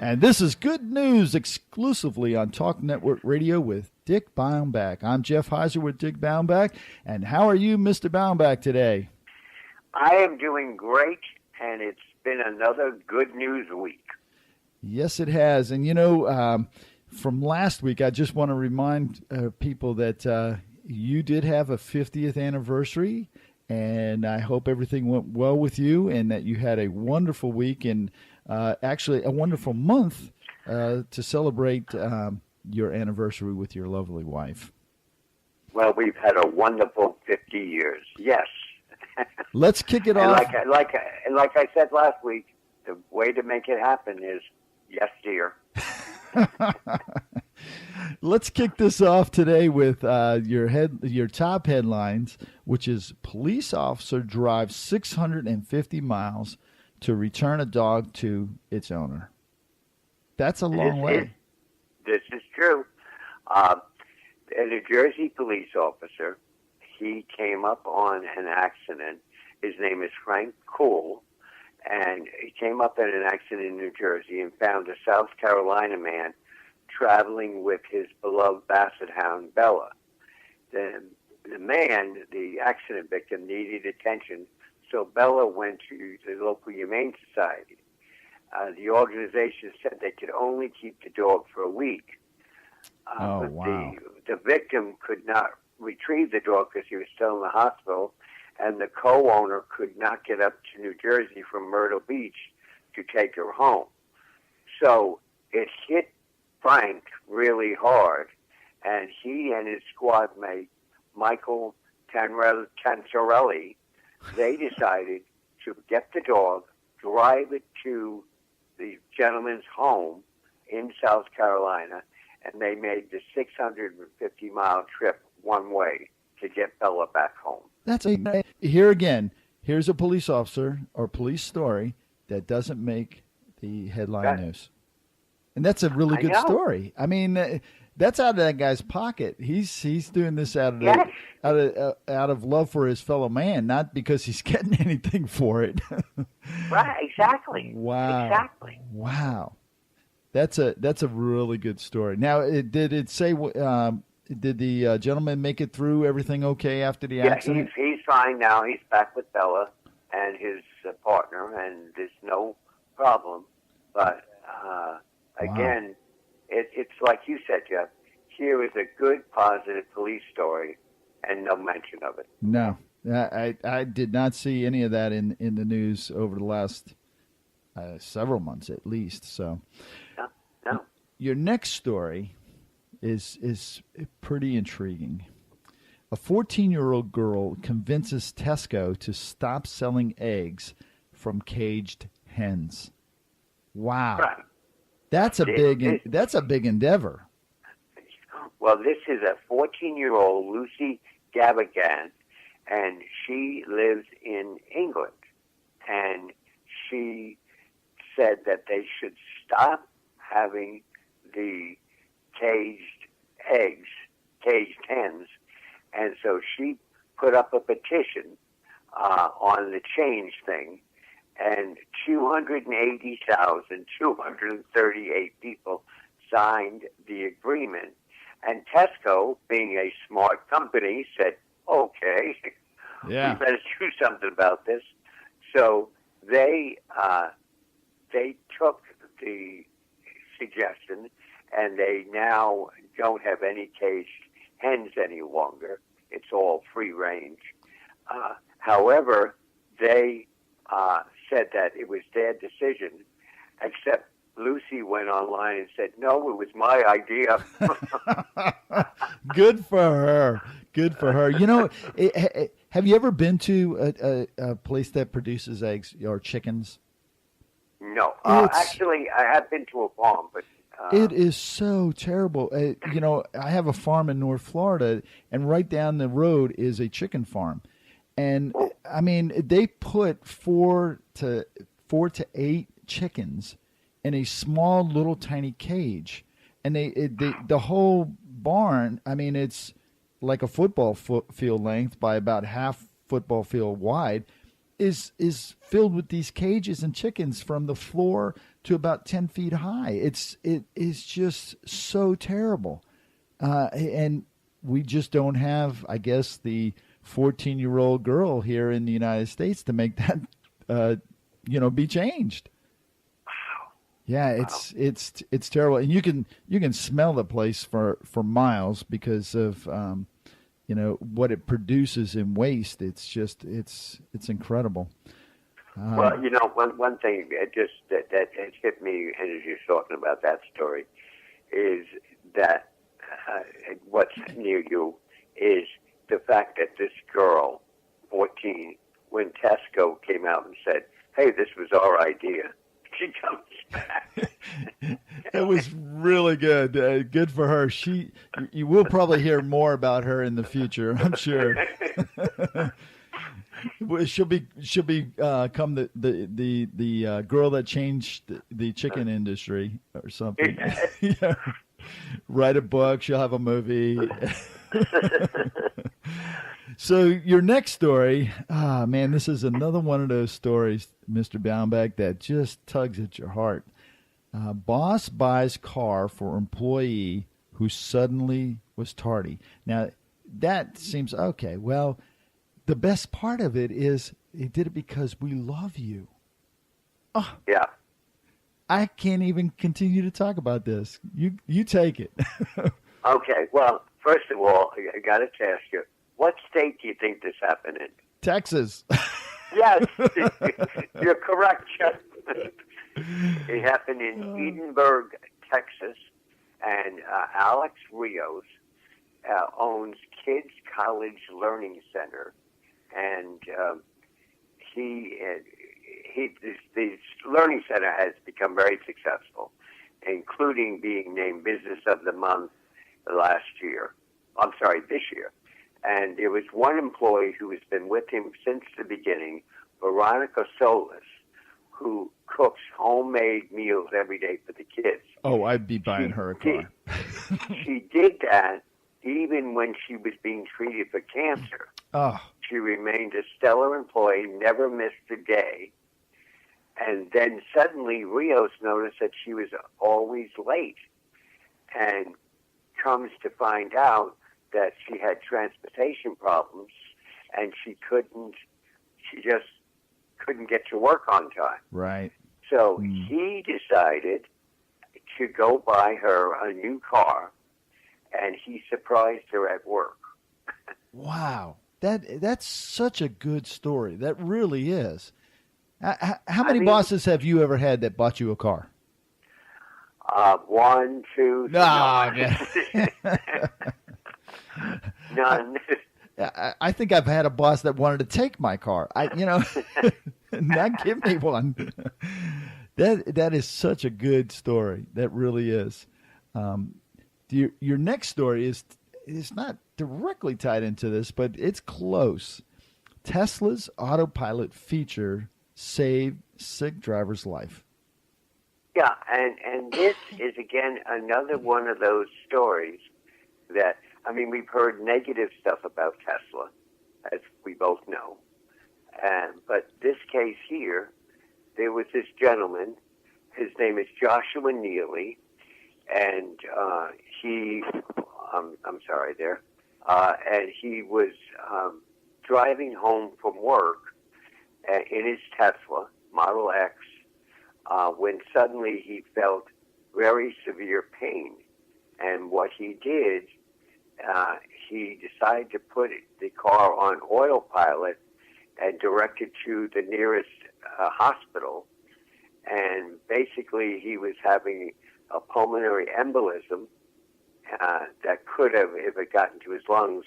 And this is Good News exclusively on Talk Network Radio with Dick Baumbach. I'm Jeff Heiser with Dick Baumbach. And how are you, Mr. Baumbach, today? I am doing great, and it's been another good news week. Yes, it has. And, from last week, I just want to remind people that you did have a 50th anniversary, and I hope everything went well with you and that you had a wonderful week and actually a wonderful month to celebrate your anniversary with your lovely wife. Well, we've had a wonderful 50 years, yes. Let's kick it off. Like I said last week, the way to make it happen is yes, dear. Let's kick this off today with your top headlines, which is police officer drives 650 miles to return a dog to its owner. That's a long way. This is true. A New Jersey police officer, he came up on an accident. His name is Frank Cool, and he came up in an accident in New Jersey and found a South Carolina man traveling with his beloved basset hound, Bella. The man, the accident victim, needed attention, so Bella went to the local Humane Society. The organization said they could only keep the dog for a week. But wow. The victim could not retrieve the dog because he was still in the hospital, and the co-owner could not get up to New Jersey from Myrtle Beach to take her home. So it hit Frank really hard, and he and his squad mate, Michael Tanzarelli, they decided to get the dog, drive it to the gentleman's home in South Carolina, and they made the 650-mile trip one way to get Bella back home. Here's a police officer or police story that doesn't make the headline news. And that's a really good story. I mean, that's out of that guy's pocket. He's doing this out of love for his fellow man, not because he's getting anything for it. Right, exactly. Wow. Exactly. Wow. That's a really good story. Now, did it say did the gentleman make it through everything okay after the accident? Yeah, he's fine now. He's back with Bella and his partner, and there's no problem. But again, it's like you said, Jeff. Here is a good, positive police story, and no mention of it. No, I did not see any of that in the news over the last several months at least. So, no. Your next story is pretty intriguing. A 14-year-old girl convinces Tesco to stop selling eggs from caged hens. Wow. Right. That's a big endeavor. Well, this is a 14-year-old Lucy Gavigan, and she lives in England. And she said that they should stop having the caged hens. And so she put up a petition on the change thing, and 280,238 people signed the agreement. And Tesco, being a smart company, said, okay, we better do something about this. So they took the suggestion, and they now don't have any caged hens any longer. It's all free range. However, they said that it was their decision, except Lucy went online and said, no, it was my idea. Good for her. Good for her. Have you ever been to a place that produces eggs or chickens? No. Actually, I have been to a farm, but... It is so terrible. I have a farm in North Florida, and right down the road is a chicken farm. And, I mean, they put 4 to 8 chickens in a small little tiny cage. And the whole barn, I mean, it's like a football field length by about half football field wide, is filled with these cages and chickens from the floor to about 10 feet high. It is just so terrible. And we just don't have, I guess, the 14-year-old girl here in the United States to make that, be changed. Yeah, it's terrible, and you can smell the place for miles because of what it produces in waste. It's incredible. Well, one thing that has hit me, and as you're talking about that story, is that what's near you is the fact that this girl, 14, when Tesco came out and said, "Hey, this was our idea," she comes back. It was really good. Good for her. You will probably hear more about her in the future, I'm sure. She'll become the girl that changed the chicken industry or something. Yeah. Write a book. She'll have a movie. So your next story, man, this is another one of those stories, Mr. Baumbach, that just tugs at your heart. Boss buys car for employee who suddenly was tardy. Now, that seems okay. Well, the best part of it is he did it because we love you. Oh, yeah. I can't even continue to talk about this. You take it. Okay. Well, first of all, I got to ask you, what state do you think this happened in? Texas. Yes, you're correct, Chuck. It happened in Edinburgh, Texas, and Alex Rios owns Kids College Learning Center, and this learning center has become very successful, including being named Business of the Month this year. And there was one employee who has been with him since the beginning, Veronica Solis, who cooks homemade meals every day for the kids. Oh, I'd be buying her a car. She did that even when she was being treated for cancer. Oh. She remained a stellar employee, never missed a day. And then suddenly Rios noticed that she was always late, and comes to find out that she had transportation problems, and she just couldn't get to work on time. Right. So he decided to go buy her a new car, and he surprised her at work. Wow. That's such a good story. That really is. How many bosses have you ever had that bought you a car? One, two, three. None. I think I've had a boss that wanted to take my car. Not give me one. That is such a good story. That really is. Your next story is not directly tied into this, but it's close. Tesla's autopilot feature saved sick driver's life. Yeah, and this is, again, another one of those stories that, we've heard negative stuff about Tesla, as we both know. But this case here, there was this gentleman, his name is Joshua Neely, and and he was driving home from work in his Tesla Model X when suddenly he felt very severe pain. And what he did, he decided to put the car on autopilot and direct it to the nearest hospital. And basically he was having a pulmonary embolism that could have, if it got into his lungs,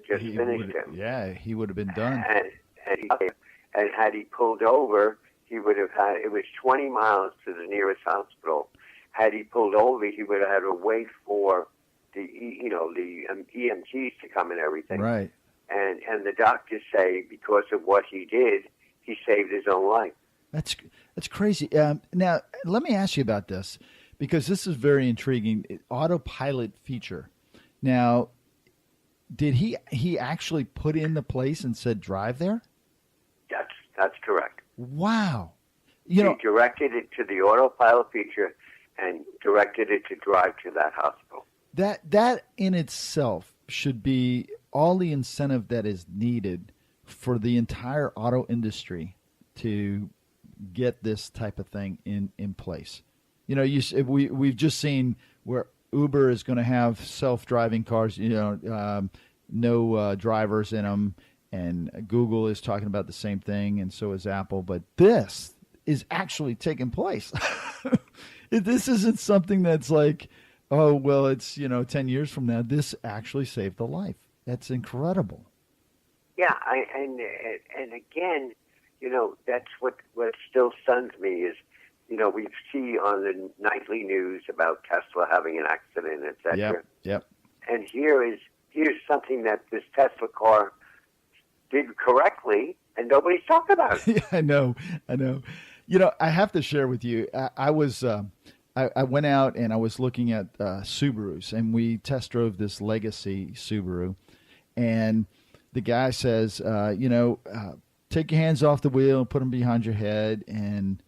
just finished him. Yeah, he would have been done. And had he pulled over, he would have had, it was 20 miles to the nearest hospital. Had he pulled over, he would have had to wait for the EMTs to come and everything. Right. And the doctors say because of what he did, he saved his own life. That's crazy. Now, let me ask you about this, because this is very intriguing. Autopilot feature. Now, did he actually put in the place and said drive there? That's correct. Wow. You know, he directed it to the autopilot feature and directed it to drive to that hospital. That in itself should be all the incentive that is needed for the entire auto industry to get this type of thing in place. You know, we've just seen where Uber is going to have self-driving cars, no drivers in them, and Google is talking about the same thing, and so is Apple. But this is actually taking place. This isn't something that's like, oh, well, it's, 10 years from now. This actually saved a life. That's incredible. Yeah, and again, that's what still stuns me is, we see on the nightly news about Tesla having an accident, etc. Yep. And here's something that this Tesla car did correctly, and nobody's talking about it. Yeah, I know. I have to share with you. I went out and I was looking at Subarus, and we test drove this Legacy Subaru, and the guy says, take your hands off the wheel and put them behind your head, and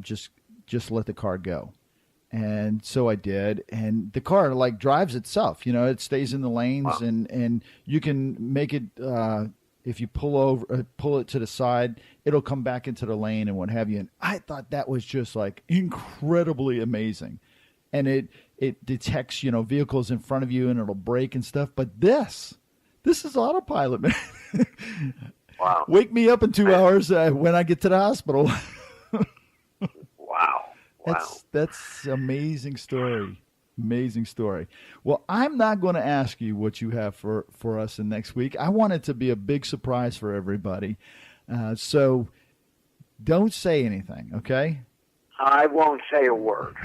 just let the car go. And so I did, and the car like drives itself. It stays in the lanes, Wow. and you can make it. If you pull it to the side, it'll come back into the lane and what have you. And I thought that was just like incredibly amazing. And it detects, vehicles in front of you, and it'll brake and stuff. But this is autopilot, man. Wow. Wake me up in 2 hours when I get to the hospital. Wow. That's amazing story. Amazing story. Well, I'm not going to ask you what you have for us in next week. I want it to be a big surprise for everybody. So don't say anything, okay? I won't say a word.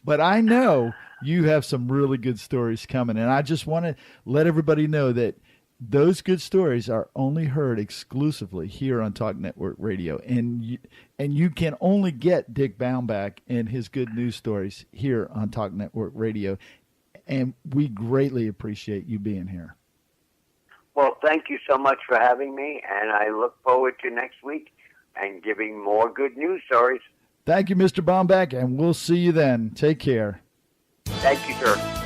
But I know you have some really good stories coming, and I just want to let everybody know that those good stories are only heard exclusively here on Talk Network Radio, and you can only get Dick Baumbach and his good news stories here on Talk Network Radio, and we greatly appreciate you being here. Well, thank you so much for having me, and I look forward to next week and giving more good news stories. Thank you, Mr. Baumbach, and we'll see you then. Take care. Thank you, sir.